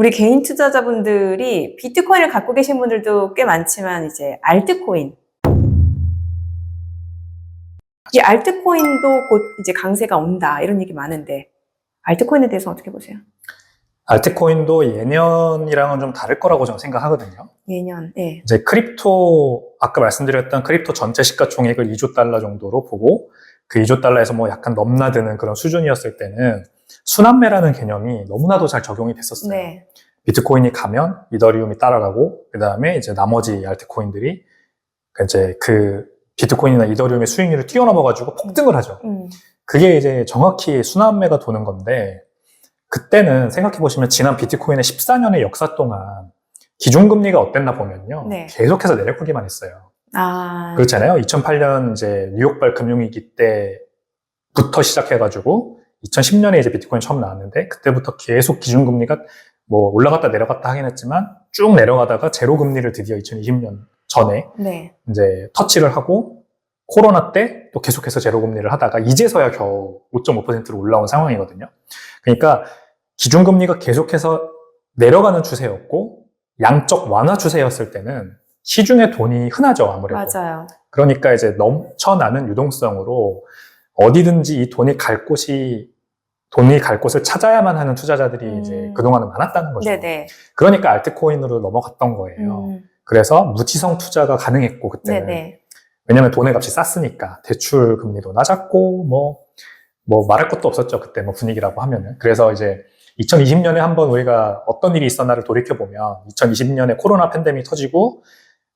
우리 개인 투자자분들이 비트코인을 갖고 계신 분들도 꽤 많지만 이제 알트코인. 이 알트코인도 곧 이제 강세가 온다 이런 얘기 많은데 알트코인에 대해서 어떻게 보세요? 알트코인도 예년이랑은 좀 다를 거라고 저는 생각하거든요. 예년, 네. 이제 크립토, 아까 말씀드렸던 크립토 전체 시가총액을 2조 달러 정도로 보고 그 2조 달러에서 뭐 약간 넘나드는 그런 수준이었을 때는 순환매라는 개념이 너무나도 잘 적용이 됐었어요. 네. 비트코인이 가면 이더리움이 따라가고 그 다음에 이제 나머지 알트코인들이 이제 그 비트코인이나 이더리움의 수익률을 뛰어넘어가지고 폭등을 하죠. 그게 이제 정확히 순환매가 도는 건데 그때는 생각해보시면 지난 비트코인의 14년의 역사 동안 기준금리가 어땠나 보면요. 네. 계속해서 내려오기만 했어요. 그렇잖아요. 2008년 이제 뉴욕발 금융위기 때부터 시작해가지고 2010년에 이제 비트코인 처음 나왔는데 그때부터 계속 기준금리가 뭐 올라갔다 내려갔다 하긴 했지만 쭉 내려가다가 제로금리를 드디어 2020년 전에 네. 이제 터치를 하고 코로나 때 또 계속해서 제로금리를 하다가 이제서야 겨우 5.5%로 올라온 상황이거든요. 그러니까 기준금리가 계속해서 내려가는 추세였고 양적 완화 추세였을 때는 시중에 돈이 흔하죠, 아무래도. 맞아요. 그러니까 이제 넘쳐나는 유동성으로 어디든지 이 돈이 갈 곳을 찾아야만 하는 투자자들이 이제 그동안은 많았다는 거죠. 네네. 그러니까 알트코인으로 넘어갔던 거예요. 그래서 무지성 투자가 가능했고 그때는. 네네. 왜냐면 돈의 값이 쌌으니까 대출 금리도 낮았고 뭐 말할 것도 없었죠. 그때 뭐 분위기라고 하면은. 그래서 이제 2020년에 한번 우리가 어떤 일이 있었나를 돌이켜보면 2020년에 코로나 팬데믹이 터지고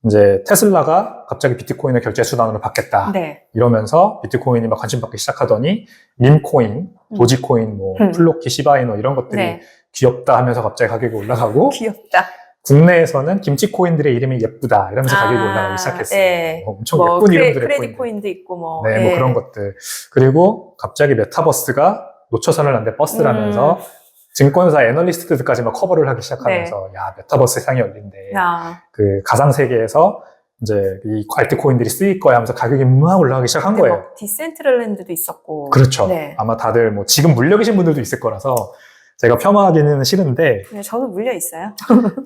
이제 테슬라가 갑자기 비트코인을 결제 수단으로 받겠다. 네. 이러면서 비트코인이 막 관심 받기 시작하더니 밈코인, 도지코인, 뭐 플로키, 시바이노 이런 것들이 네. 귀엽다 하면서 갑자기 가격이 올라가고 귀엽다. 국내에서는 김치코인들의 이름이 예쁘다 이러면서 가격이 올라가기 시작했어요. 네. 엄청 예쁜 이름들의 크레딧 코인도 있고 뭐. 네, 뭐 그런 것들. 그리고 갑자기 메타버스가 놓쳐서는 안 돼 버스라면서 증권사 애널리스트들까지 막 커버를 하기 시작하면서 네. 야 메타버스 세상이 열린대. 그 가상 세계에서 이제 이 알트코인들이 쓰일 거야 하면서 가격이 막 올라가기 시작한 거예요. 뭐 디센트럴랜드도 있었고. 그렇죠. 네. 아마 다들 뭐 지금 물려 계신 분들도 있을 거라서 제가 폄하하기는 싫은데. 네, 저도 물려 있어요.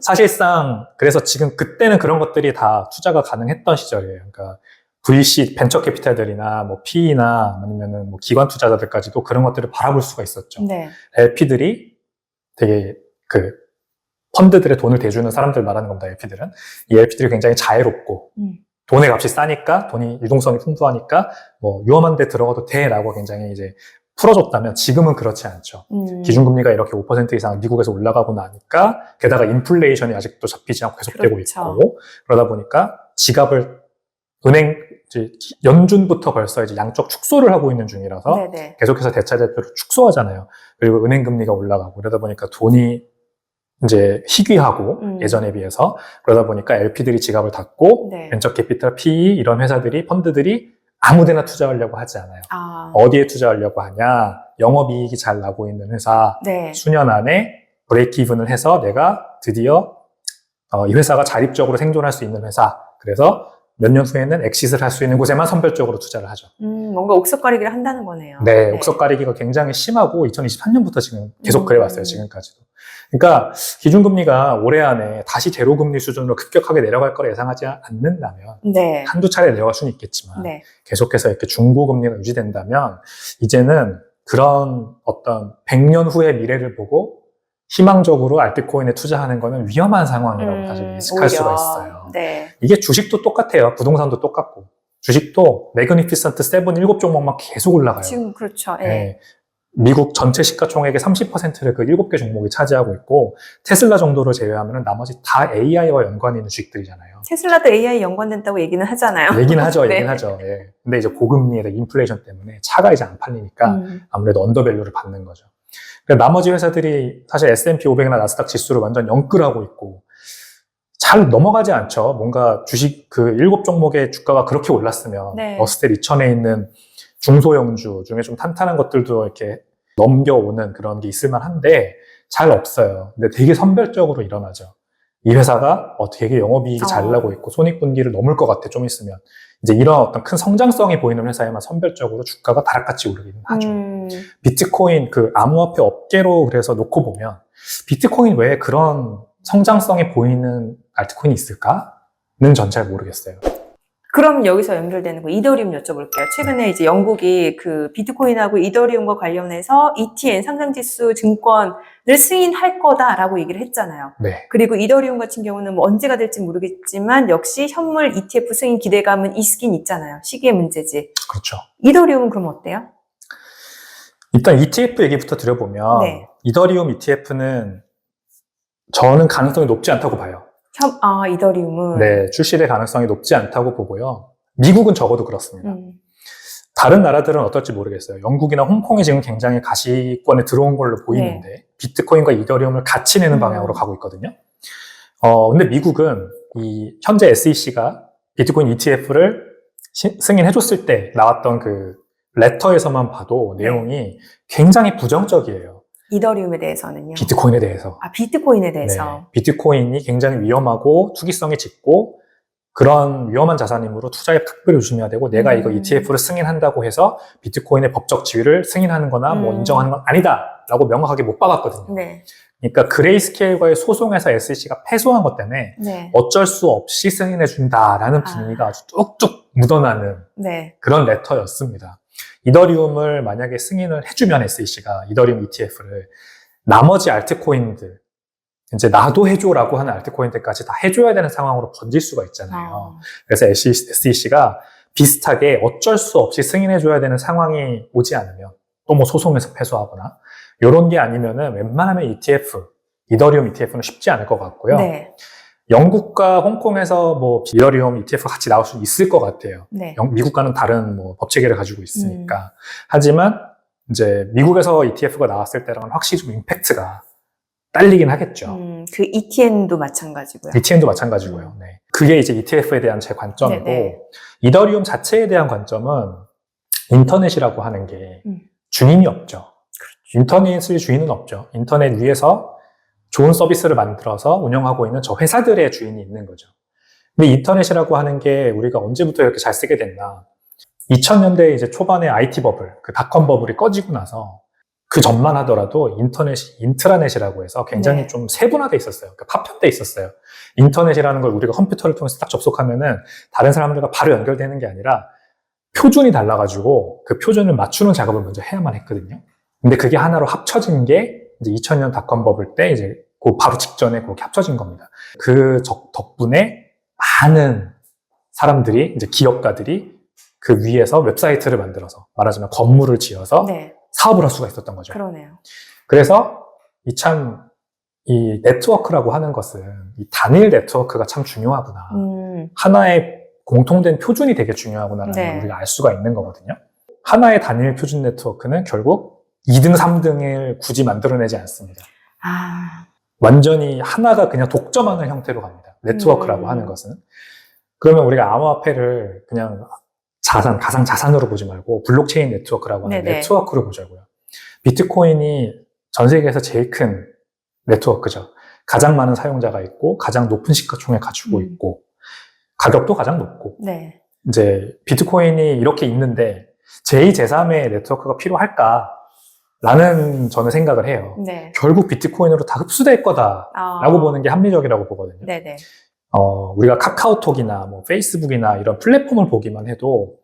사실상 그래서 지금 그때는 그런 것들이 다 투자가 가능했던 시절이에요. 그러니까 VC 벤처 캐피탈들이나 뭐 PE나 아니면은 뭐 기관 투자자들까지도 그런 것들을 바라볼 수가 있었죠. 네. LP들이 되게 그 펀드들의 돈을 대주는 사람들 말하는 겁니다. LP들은 이 LP들이 굉장히 자애롭고 돈의 값이 싸니까 돈이 유동성이 풍부하니까 뭐 위험한 데 들어가도 돼라고 굉장히 이제 풀어줬다면 지금은 그렇지 않죠. 기준금리가 이렇게 5% 이상 미국에서 올라가고 나니까 게다가 인플레이션이 아직도 잡히지 않고 계속되고 그렇죠. 있고 그러다 보니까 지갑을 은행 연준부터 벌써 이제 양적 축소를 하고 있는 중이라서 네네. 계속해서 대차대표를 축소하잖아요. 그리고 은행 금리가 올라가고 그러다 보니까 돈이 이제 희귀하고 예전에 비해서 그러다 보니까 LP들이 지갑을 닫고 네. 벤처 캐피탈, PE 이런 회사들이 펀드들이 아무데나 투자하려고 하지 않아요. 어디에 투자하려고 하냐? 영업이익이 잘 나고 있는 회사 네. 수년 안에 브레이크 이븐을 해서 내가 드디어 이 회사가 자립적으로 생존할 수 있는 회사 그래서 몇 년 후에는 엑싯을 할 수 있는 곳에만 선별적으로 투자를 하죠. 뭔가 옥석가리기를 한다는 거네요. 네, 네. 옥석가리기가 굉장히 심하고 2023년부터 지금 계속 그래왔어요. 지금까지도. 그러니까 기준금리가 올해 안에 다시 제로금리 수준으로 급격하게 내려갈 거라 예상하지 않는다면 네. 한두 차례 내려갈 수는 있겠지만 네. 계속해서 이렇게 중고금리가 유지된다면 이제는 그런 어떤 100년 후의 미래를 보고 희망적으로 알트코인에 투자하는 거는 위험한 상황이라고 사실 인식할 수가 있어요. 네. 이게 주식도 똑같아요. 부동산도 똑같고. 주식도 매그니피선트 7, 7종목만 계속 올라가요. 지금 그렇죠. 네. 네. 미국 전체 시가총액의 30%를 그 7개 종목이 차지하고 있고 테슬라 정도를 제외하면 나머지 다 AI와 연관이 있는 주식들이잖아요. 테슬라도 AI 연관된다고 얘기는 하잖아요. 얘기는 하죠. 네. 얘기는 하죠. 네. 근데 이제 고금리에다 인플레이션 때문에 차가 이제 안 팔리니까 아무래도 언더밸류를 받는 거죠. 나머지 회사들이 사실 S&P 500이나 나스닥 지수를 완전 영끌하고 있고 잘 넘어가지 않죠. 뭔가 주식 그 7종목의 주가가 그렇게 올랐으면 네. 러스텔 2000에 있는 중소형주 중에 좀 탄탄한 것들도 이렇게 넘겨오는 그런 게 있을 만한데 잘 없어요. 근데 되게 선별적으로 일어나죠. 이 회사가 되게 영업이익이 잘 나고 있고 손익분기를 넘을 것 같아 좀 있으면 이제 이런 어떤 큰 성장성이 보이는 회사에만 선별적으로 주가가 다락같이 오르기는 하죠. 비트코인 그 암호화폐 업계로 그래서 놓고 보면 비트코인 외에 그런 성장성이 보이는 알트코인이 있을까는 전 잘 모르겠어요. 그럼 여기서 연결되는 거 이더리움 여쭤볼게요. 최근에 이제 영국이 그 비트코인하고 이더리움과 관련해서 ETN 상장지수 증권을 승인할 거다라고 얘기를 했잖아요. 네. 그리고 이더리움 같은 경우는 뭐 언제가 될지 모르겠지만 역시 현물 ETF 승인 기대감은 있긴 있잖아요. 시기의 문제지. 그렇죠. 이더리움은 그럼 어때요? 일단 ETF 얘기부터 드려보면 네. 이더리움 ETF는 저는 가능성이 높지 않다고 봐요. 이더리움은. 네, 출시될 가능성이 높지 않다고 보고요. 미국은 적어도 그렇습니다. 음. 다른 나라들은 어떨지 모르겠어요. 영국이나 홍콩이 지금 굉장히 가시권에 들어온 걸로 보이는데 비트코인과 이더리움을 같이 내는 방향으로 가고 있거든요. 근데 미국은 이 현재 SEC가 비트코인 ETF를 승인해줬을 때 나왔던 그 레터에서만 봐도 내용이 굉장히 부정적이에요. 이더리움에 대해서는요? 비트코인에 대해서. 비트코인에 대해서. 네, 비트코인이 굉장히 위험하고 투기성이 짙고 그런 위험한 자산이므로 투자에 특별히 조심해야 되고 내가 이거 ETF를 승인한다고 해서 비트코인의 법적 지위를 승인하는 거나 뭐 인정하는 건 아니다 라고 명확하게 못 박았거든요. 네. 그러니까 그레이스케일과의 소송에서 SEC가 패소한 것 때문에 네. 어쩔 수 없이 승인해준다라는 분위기가 아주 뚝뚝 묻어나는 네. 그런 레터였습니다. 이더리움을 만약에 승인을 해주면 SEC가 이더리움 ETF를 나머지 알트코인들 이제 나도 해줘라고 하는 알트코인들까지 다 해줘야 되는 상황으로 번질 수가 있잖아요. 그래서 SEC가 비슷하게 어쩔 수 없이 승인해줘야 되는 상황이 오지 않으면 또 뭐 소송에서 패소하거나 이런 게 아니면은 웬만하면 이더리움 ETF는 쉽지 않을 것 같고요. 네. 영국과 홍콩에서 뭐 이더리움 ETF가 같이 나올 수 있을 것 같아요. 네. 미국과는 다른 뭐 법체계를 가지고 있으니까. 하지만 이제 미국에서 ETF가 나왔을 때랑은 확실히 좀 임팩트가 딸리긴 하겠죠. 그 ETN도 마찬가지고요. ETN도 마찬가지고요. 네. 그게 이제 ETF에 대한 제 관점이고, 네네. 이더리움 자체에 대한 관점은 인터넷이라고 하는 게 주인이 없죠. 인터넷의 주인은 없죠. 인터넷 위에서 좋은 서비스를 만들어서 운영하고 있는 저 회사들의 주인이 있는 거죠. 근데 인터넷이라고 하는 게 우리가 언제부터 이렇게 잘 쓰게 됐나? 2000년대 이제 초반에 IT 버블, 그 닷컴 버블이 꺼지고 나서 그 전만 하더라도 인트라넷이라고 해서 굉장히 네. 좀 세분화돼 있었어요. 그러니까 파편돼 있었어요. 인터넷이라는 걸 우리가 컴퓨터를 통해서 딱 접속하면은 다른 사람들과 바로 연결되는 게 아니라 표준이 달라가지고 그 표준을 맞추는 작업을 먼저 해야만 했거든요. 근데 그게 하나로 합쳐진 게 이제 2000년 닷컴 버블 때 이제 그 바로 직전에 그렇게 합쳐진 겁니다. 그 덕분에 많은 사람들이 이제 기업가들이 그 위에서 웹사이트를 만들어서 말하자면 건물을 지어서 네. 사업을 할 수가 있었던 거죠. 그러네요. 그래서 이 네트워크라고 하는 것은 이 단일 네트워크가 참 중요하구나. 하나의 공통된 표준이 되게 중요하구나라는 네. 걸 우리가 알 수가 있는 거거든요. 하나의 단일 표준 네트워크는 결국 2등, 3등을 굳이 만들어내지 않습니다. 완전히 하나가 그냥 독점하는 형태로 갑니다. 네트워크라고 하는 것은. 그러면 우리가 암호화폐를 그냥 가상 자산으로 보지 말고 블록체인 네트워크라고 하는 네네. 네트워크로 보자고요. 비트코인이 전 세계에서 제일 큰 네트워크죠. 가장 많은 사용자가 있고 가장 높은 시가총액 가지고 있고 가격도 가장 높고 네. 이제 비트코인이 이렇게 있는데 제2, 제3의 네트워크가 필요할까? 라는 저는 생각을 해요. 네. 결국 비트코인으로 다 흡수될 거다라고 보는 게 합리적이라고 보거든요. 네네. 우리가 카카오톡이나 뭐 페이스북이나 이런 플랫폼을 보기만 해도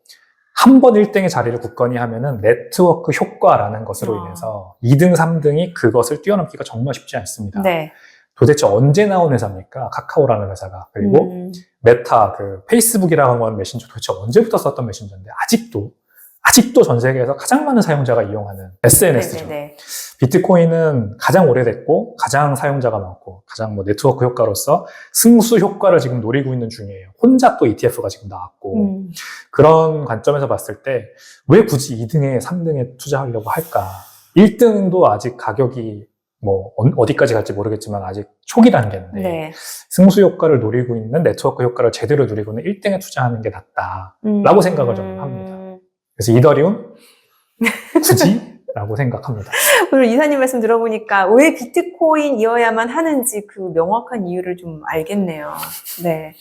한 번 1등의 자리를 굳건히 하면은 네트워크 효과라는 것으로 인해서 2등, 3등이 그것을 뛰어넘기가 정말 쉽지 않습니다. 네. 도대체 언제 나온 회사입니까? 카카오라는 회사가. 그리고 메타, 그 페이스북이라고 하는 메신저 도대체 언제부터 썼던 메신저인데 아직도 전 세계에서 가장 많은 사용자가 이용하는 SNS죠. 네네네. 비트코인은 가장 오래됐고 가장 사용자가 많고 가장 뭐 네트워크 효과로서 승수 효과를 지금 노리고 있는 중이에요. 혼자 또 ETF가 지금 나왔고 그런 관점에서 봤을 때 왜 굳이 2등에 3등에 투자하려고 할까? 1등도 아직 가격이 뭐 어디까지 갈지 모르겠지만 아직 초기 단계인데 네. 승수 효과를 노리고 있는 네트워크 효과를 제대로 누리고는 1등에 투자하는 게 낫다라고 생각을 저는 합니다. 그래서 이더리움 굳이? 라고 생각합니다. 오늘 이사님 말씀 들어보니까 왜 비트코인이어야만 하는지 그 명확한 이유를 좀 알겠네요. 네.